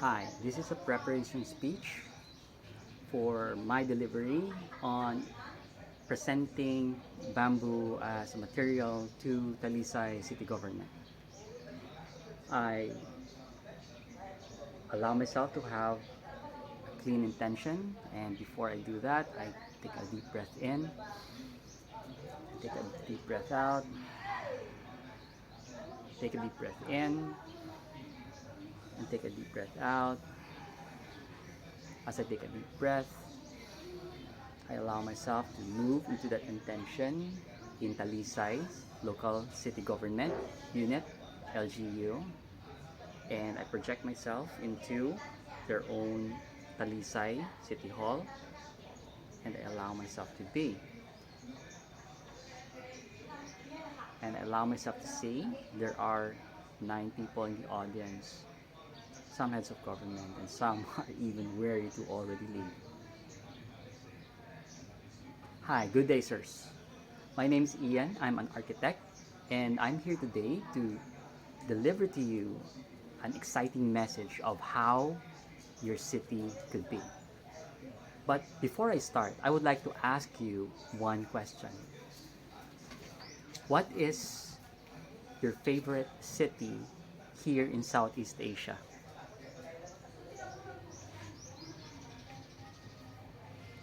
Hi, this is a preparation speech for my delivery on presenting bamboo as a material to Talisay City Government. I allow myself to have a clean intention, and before I do that, I take a deep breath in, take a deep breath out, take a deep breath in, and take a deep breath out. As I take a deep breath, I allow myself to move into that intention in Talisay local city government unit, LGU, and I project myself into their own Talisay City Hall, and I allow myself to be. And I allow myself to see there are 9 people in the audience, some heads of government, and some are even weary to already leave. Hi, good day, sirs. My name is Ian. I'm an architect, and I'm here today to deliver to you an exciting message of how your city could be. But before I start, I would like to ask you one question. What is your favorite city here in Southeast Asia?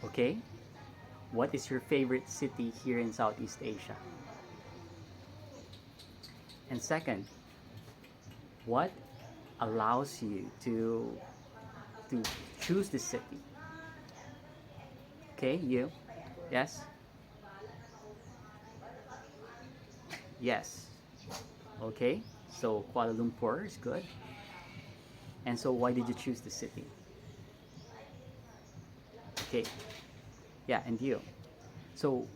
Okay? What is your favorite city here in Southeast Asia? And second, what allows you to choose the city? Okay, you. Yes? Yes. Okay. So Kuala Lumpur is good. And so why did you choose the city? Okay. Yeah, and you. So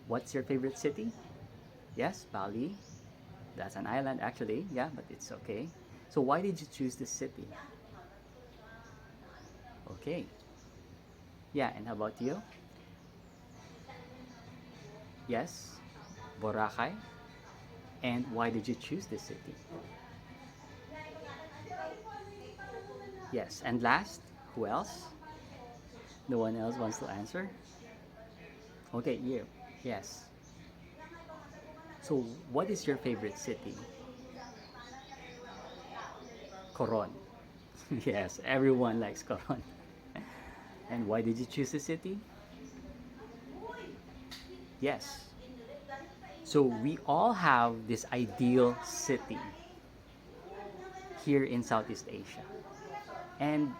what's your favorite city? Yes, Bali. That's an island actually. Yeah, but it's okay. So why did you choose this city? Okay. Yeah, and how about you? Yes, Boracay. And why did you choose this city? Yes, and last, who else? No one else wants to answer? Okay, you. Yes. So, what is your favorite city? Coron. Yes, everyone likes Coron. And why did you choose the city? Yes. So, we all have this ideal city here in Southeast Asia. And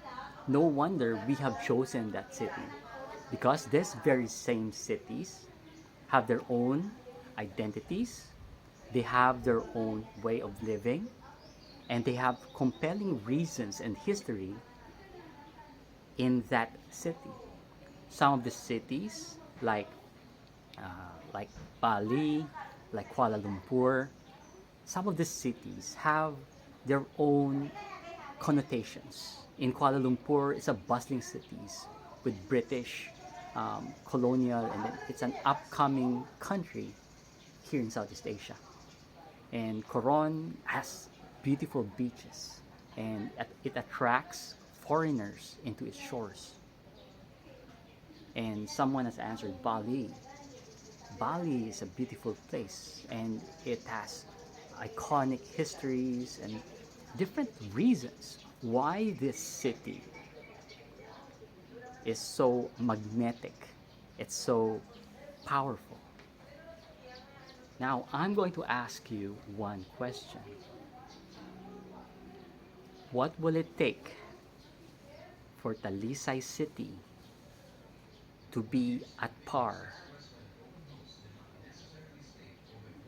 no wonder we have chosen that city because these very same cities have their own identities, they have their own way of living, and they have compelling reasons and history in that city. Some of the cities, like Bali, like Kuala Lumpur, some of the cities have their own connotations. In Kuala Lumpur, it's a bustling city with British colonial, and it's an upcoming country here in Southeast Asia. And Coron has beautiful beaches, and it attracts foreigners into its shores. And someone has answered Bali. Bali is a beautiful place, and it has iconic histories and different reasons why this city is so magnetic, it's so powerful. Now, I'm going to ask you one question. What will it take for Talisay City to be at par?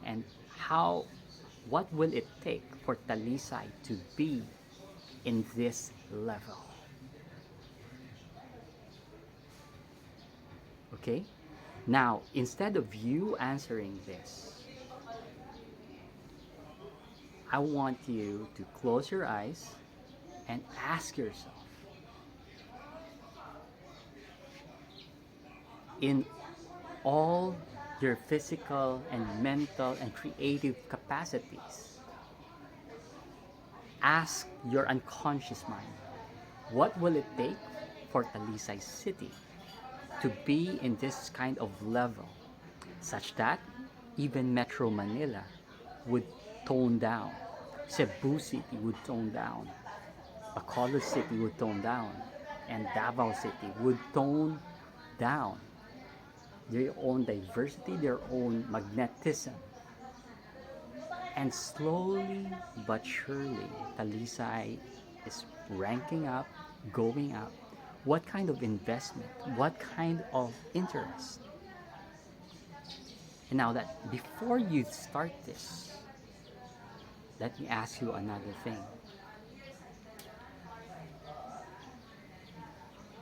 And what will it take for Talisay to be in this level? Okay? Now, instead of you answering this, I want you to close your eyes and ask yourself, in all your physical and mental and creative capacities, ask your unconscious mind, What will it take for Talisay City to be in this kind of level such that even Metro Manila would tone down, Cebu City would tone down, Bacolod City would tone down, and Davao City would tone down their own diversity, their own magnetism. And slowly but surely, Talisay is ranking up, going up. What kind of investment? What kind of interest? And now that before you start this, let me ask you another thing.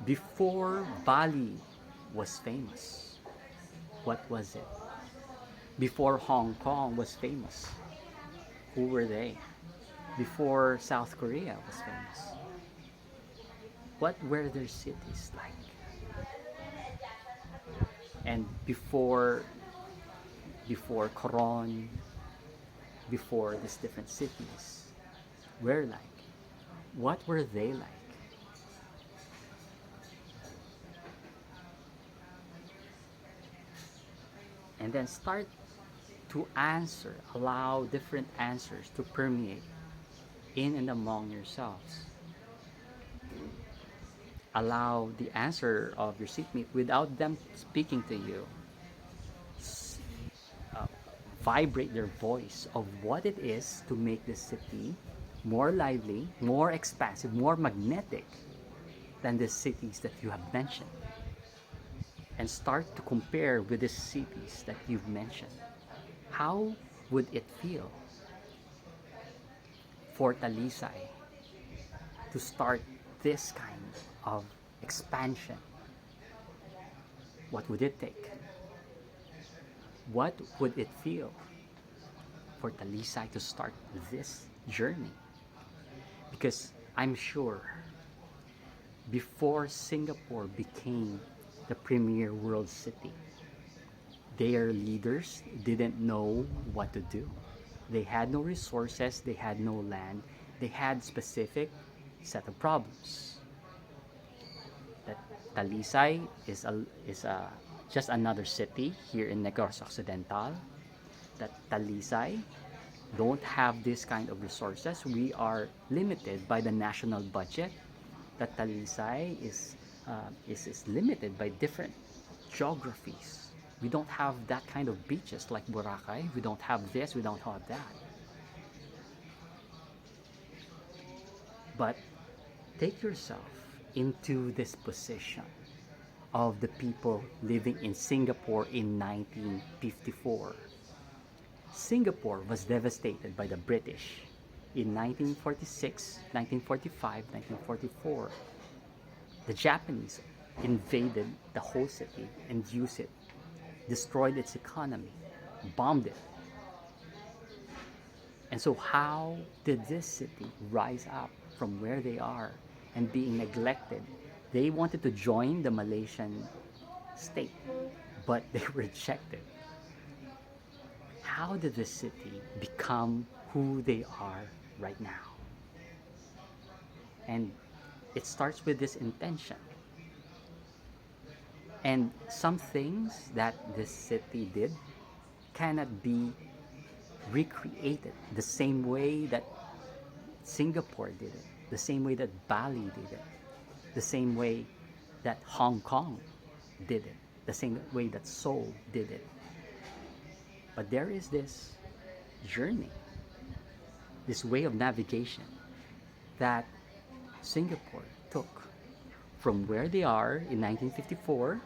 Before Bali was famous, what was it? Before Hong Kong was famous, who were they? Before South Korea was famous, what were their cities like? And before Coron, before these different cities were like, what were they like? And then start to answer, allow different answers to permeate in and among yourselves. Allow the answer of your seatmate without them speaking to you. Uh, Vibrate their voice of what it is to make the city more lively, more expansive, more magnetic than the cities that you have mentioned. And start to compare with the cities that you've mentioned. How would it feel for Talisay to start this kind of expansion? What would it take? What would it feel for Talisay to start this journey? Because I'm sure before Singapore became the premier world city, their leaders didn't know what to do. They had no resources, they had no land, they had specific set of problems. That Talisay is just another city here in Negros Occidental. That Talisay don't have this kind of resources. We are limited by the national budget. That Talisay is limited by different geographies. We don't have that kind of beaches like Boracay. We don't have this, we don't have that. But take yourself into this position of the people living in Singapore in 1954. Singapore was devastated by the British in 1946, 1945, 1944. The Japanese invaded the whole city and used it, destroyed its economy, bombed it. And so how did this city rise up from where they are and being neglected? They wanted to join the Malaysian state, but they were rejected. How did this city become who they are right now? And it starts with this intention. And some things that this city did cannot be recreated the same way that Singapore did it, the same way that Bali did it, the same way that Hong Kong did it, the same way that Seoul did it. But there is this journey, this way of navigation that Singapore took from where they are in 1954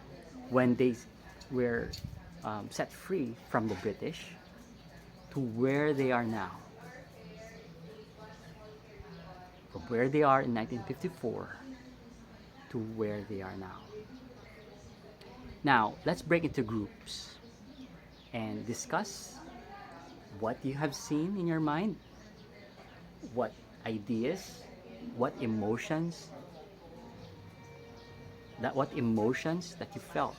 when they were set free from the British to where they are now. From where they are in 1954 to where they are now. Now, let's break into groups and discuss what you have seen in your mind, what ideas, what emotions that you felt.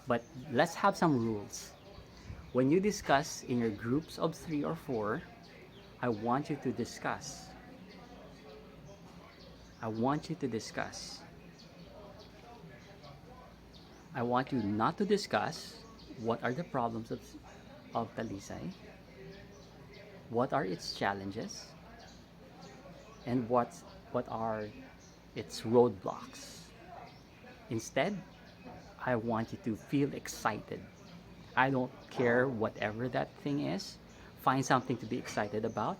But let's have some rules. When you discuss in your groups of 3 or 4, I want you to discuss I want you to discuss. I want you not to discuss what are the problems of Talisay, what are its challenges, and what are its roadblocks. Instead, I want you to feel excited. I don't care whatever that thing is. Find something to be excited about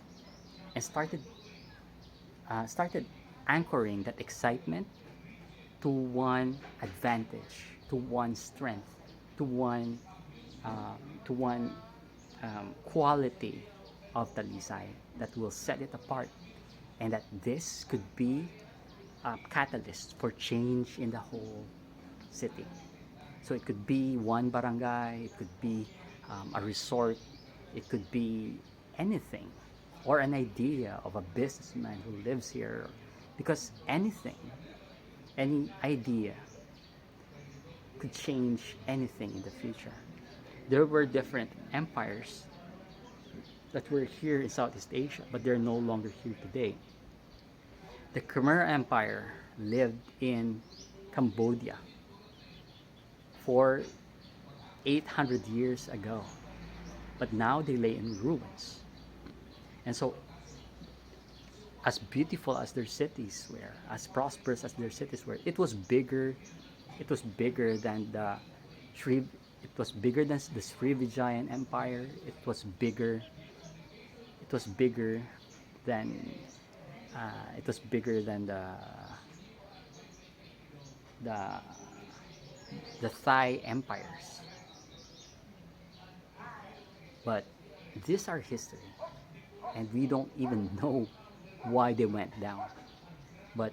and started anchoring that excitement to one advantage, to one strength, to one uh, to one quality of Talisay that will set it apart, and that this could be a catalyst for change in the whole city. So it could be one barangay, it could be a resort, it could be anything, or an idea of a businessman who lives here. Because anything, any idea could change anything in the future. There were different empires that were here in Southeast Asia, but they're no longer here today. The Khmer Empire lived in Cambodia for 800 years ago, but now they lay in ruins. And so, as beautiful as their cities were, as prosperous as their cities were, it was bigger. It was bigger than the Sri. It was bigger than the Srivijayan Empire. It was bigger. It was bigger than. It was bigger than the the Thai empires. But these are history, and we don't even know why they went down. But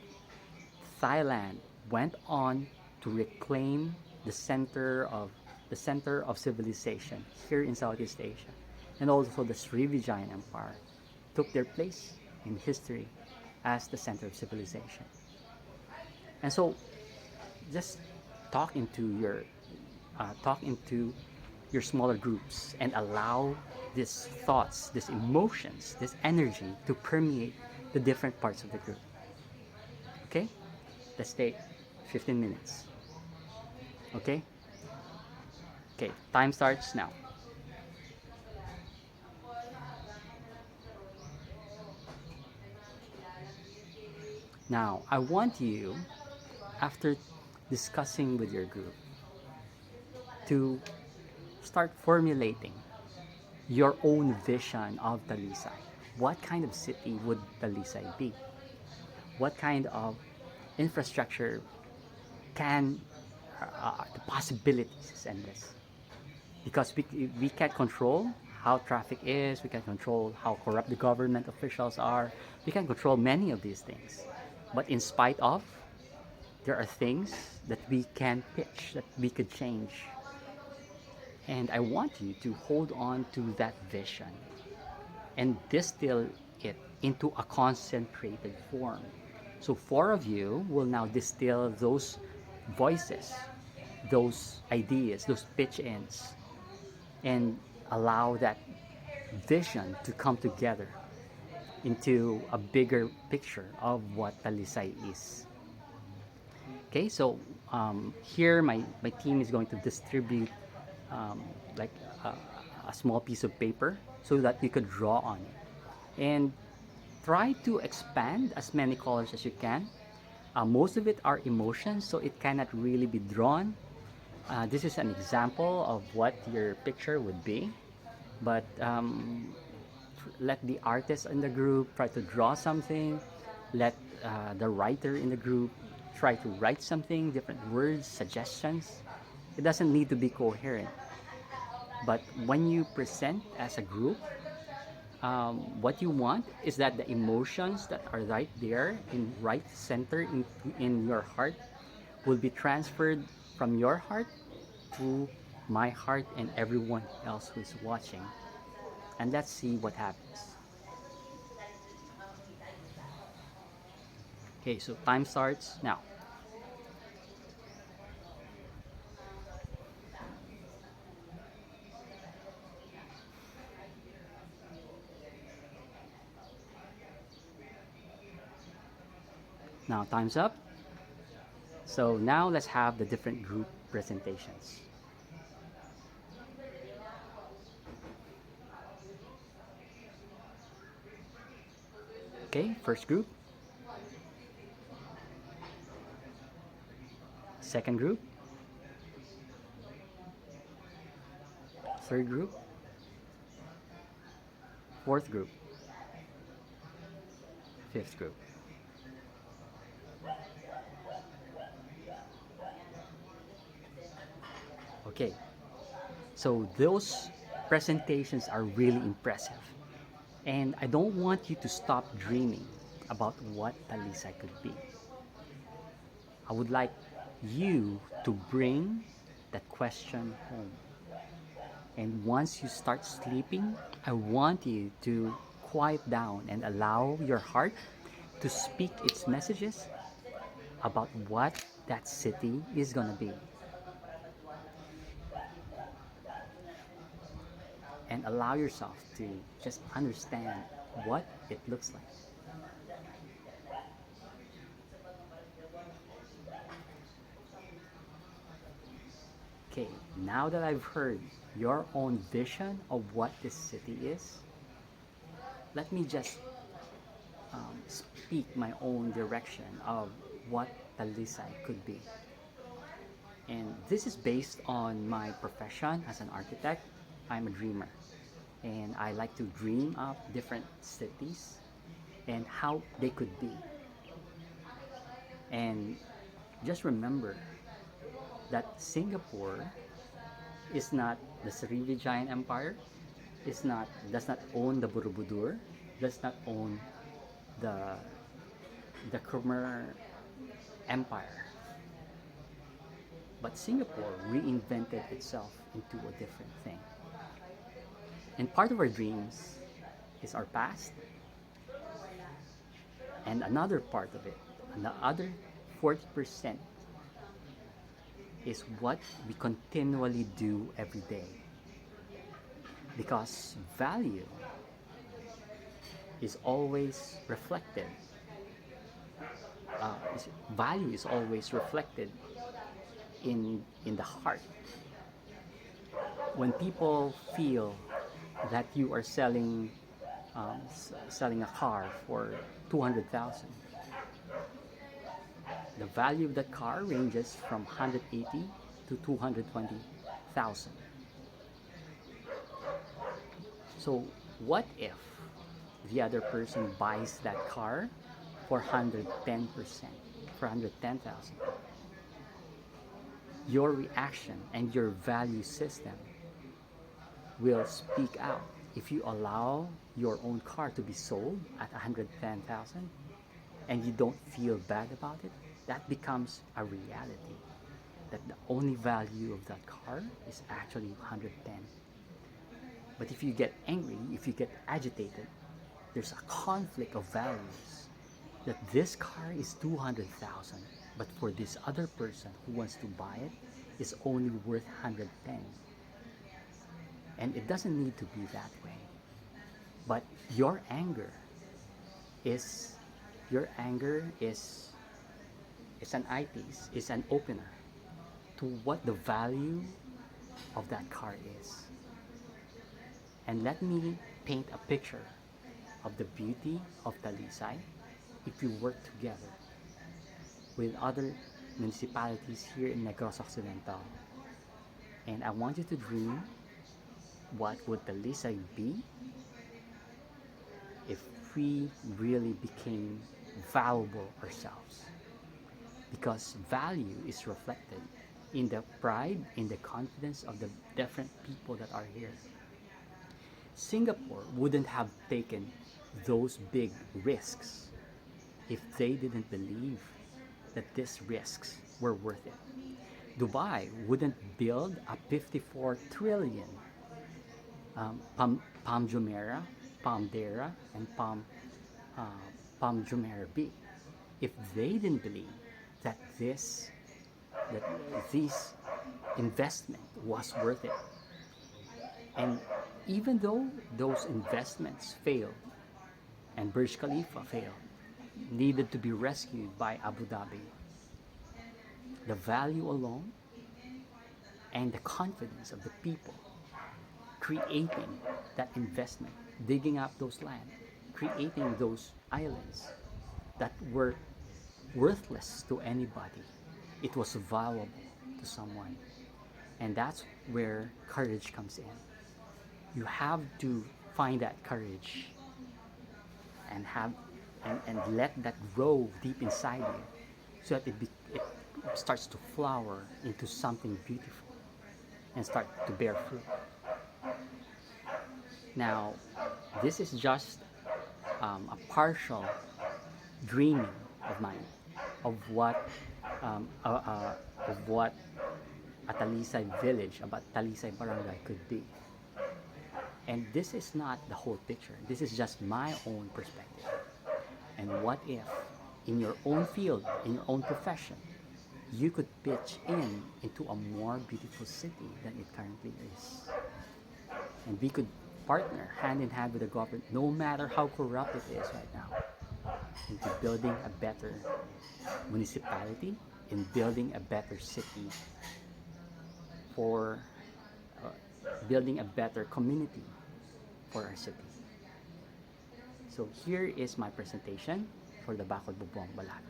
Thailand went on to reclaim the center of civilization here in Southeast Asia, and also the Srivijayan Empire took their place in history as the center of civilization. And so, just talk into your talk into your smaller groups and allow these thoughts, these emotions, this energy to permeate the different parts of the group. Okay? Let's take 15 minutes. Okay? Okay, time starts now. Now, I want you, after discussing with your group, to start formulating your own vision of Talisay. What kind of city would Talisay be? What kind of infrastructure can the possibilities is endless, because we can't control how traffic is, we can't control how corrupt the government officials are, we can't control many of these things, but in spite of, there are things that we can pitch, that we could change. And I want you to hold on to that vision and distill it into a concentrated form. So four of you will now distill those voices, those ideas, those pitch ins, and allow that vision to come together into a bigger picture of what Talisay is. Okay, so here my team is going to distribute um, like a, a small piece of paper so that you could draw on it. And try to expand as many colors as you can. Most of it are emotions, so it cannot really be drawn. This is an example of what your picture would be, but let the artist in the group try to draw something. Let the writer in the group try to write something, different words, suggestions. It doesn't need to be coherent, but when you present as a group, what you want is that the emotions that are right there in right center in your heart will be transferred from your heart to my heart and everyone else who's watching. And let's see what happens. Okay, so time starts now. Now time's up. So now let's have the different group presentations. Okay, first group, second group, third group, fourth group, fifth group. Okay, so those presentations are really impressive. And I don't want you to stop dreaming about what Talisay could be. I would like you to bring that question home. And once you start sleeping, I want you to quiet down and allow your heart to speak its messages about what that city is going to be. And allow yourself to just understand what it looks like. Okay, now that I've heard your own vision of what this city is, let me just speak my own direction of what Talisay could be. And this is based on my profession as an architect. I'm a dreamer. And I like to dream up different cities and how they could be. And just remember that Singapore is not the Srivijayan Empire, does not own the Borobudur, does not own the Khmer Empire. But Singapore reinvented itself into a different thing. And part of our dreams is our past, and another part of it, and the other 40% is what we continually do every day. Because is always reflected. Value is always reflected in the heart. When people feel that you are selling a car for 200,000, the value of that car ranges from 180 to 220,000. So what if the other person buys that car for 110%, for 110,000? Your reaction and your value system will speak out. If you allow your own car to be sold at 110,000 and you don't feel bad about it, that becomes a reality. That the only value of that car is actually 110. But if you get angry, if you get agitated, there's a conflict of values. That this car is 200,000, but for this other person who wants to buy it, is only worth 110. And it doesn't need to be that way. But your anger is an eyepiece, is an opener to what the value of that car is. And let me paint a picture of the beauty of Talisay if you work together with other municipalities here in Negros Occidental. And I want you to dream, what would Talisay be if we really became valuable ourselves? Because value is reflected in the pride, in the confidence of the different people that are here. Singapore wouldn't have taken those big risks if they didn't believe that these risks were worth it. Dubai wouldn't build a 54 trillion Palm Jumeirah, Palm Dera, and Palm Jumeirah B if they didn't believe that this investment was worth it. And even though those investments failed and Burj Khalifa failed, needed to be rescued by Abu Dhabi. The value alone and the confidence of the people creating that investment, digging up those land, creating those islands that were worthless to anybody. It was valuable to someone. And that's where courage comes in. You have to find that courage and have and let that grow deep inside you so that it starts to flower into something beautiful and start to bear fruit. Now, this is just a partial dreaming of mine of um, uh, uh, what a Talisay village, about Talisay barangay could be. And this is not the whole picture. This is just my own perspective. And what if, in your own field, in your own profession, you could pitch in into a more beautiful city than it currently is? And we could partner hand in hand with the government, no matter how corrupt it is right now, into building a better municipality, in building a better city, for uh, building a better community for our city. So here is my presentation for the Bakod Bubong Balat.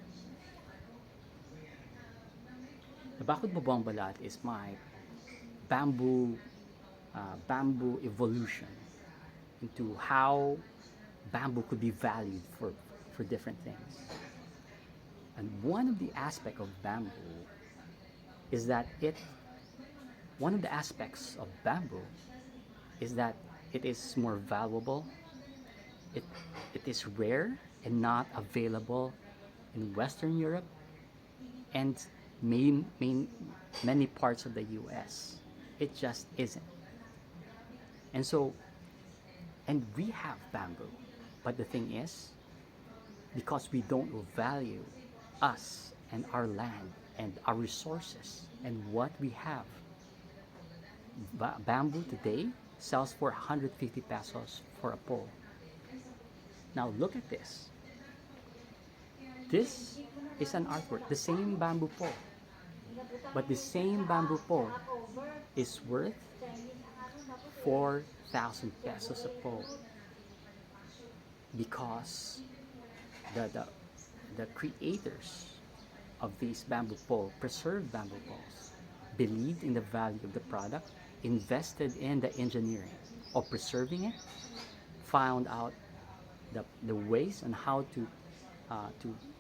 The Bakod Bubong Balat is my bamboo bamboo evolution into how bamboo could be valued for different things. And one of the aspects of bamboo is that one of the aspects of bamboo is that it is more valuable. It, it is rare and not available in Western Europe and many parts of the US. It just isn't. And so, and we have bamboo, but the thing is, because we don't value us and our land and our resources and what we have, bamboo today sells for 150 pesos for a pole. Now look at this. This is an artwork, the same bamboo pole. But the same bamboo pole is worth 4,000 pesos a pole because the creators of these bamboo pole, preserved bamboo poles, believed in the value of the product, invested in the engineering of preserving it, found out the ways on how to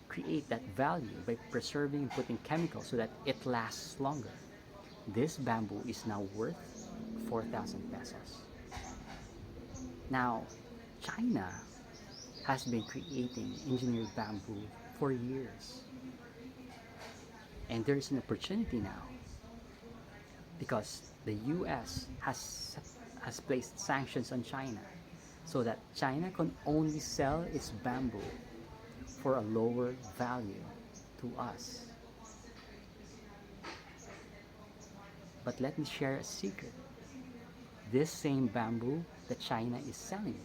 create that value by preserving and putting chemicals so that it lasts longer. This bamboo is now worth 4,000 pesos. Now, China has been creating engineered bamboo for years. And there is an opportunity now because the US has placed sanctions on China so that China can only sell its bamboo for a lower value to us. But let me share a secret. This same bamboo that China is selling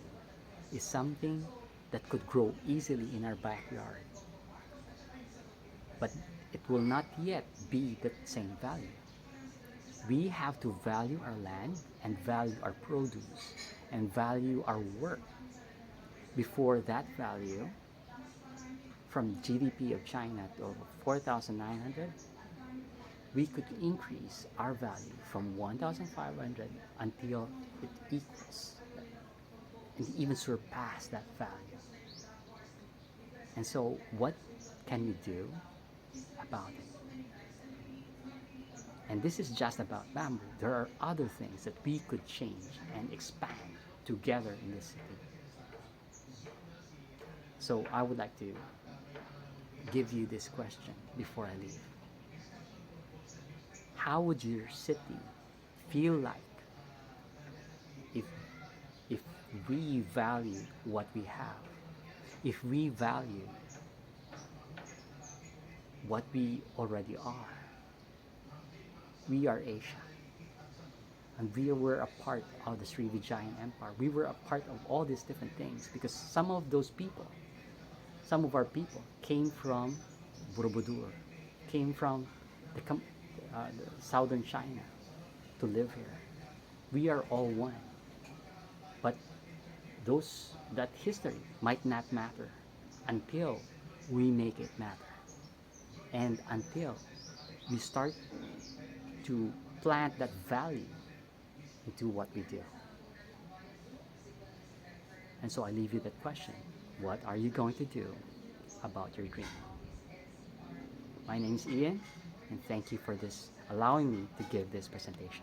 is something that could grow easily in our backyard. But it will not yet be the same value. We have to value our land and value our produce and value our work before that value from GDP of China to 4,900, we could increase our value from 1,500 until it equals and even surpass that value. And so what can we do about it? And this is just about bamboo. There are other things that we could change and expand together in this city. So I would like to give you this question before I leave. How would your city feel like if if we value what we have? If we value what we already are? We are Asia. And we were a part of the Srivijayan Empire. We were a part of all these different things because some of those people Some of our people came from Borobudur, came from the southern China to live here. We are all one. But that history might not matter until we make it matter. And until we start to plant that value into what we do. And so I leave you that question. What are you going to do about your dream? My name is Ian, and thank you for allowing me to give this presentation.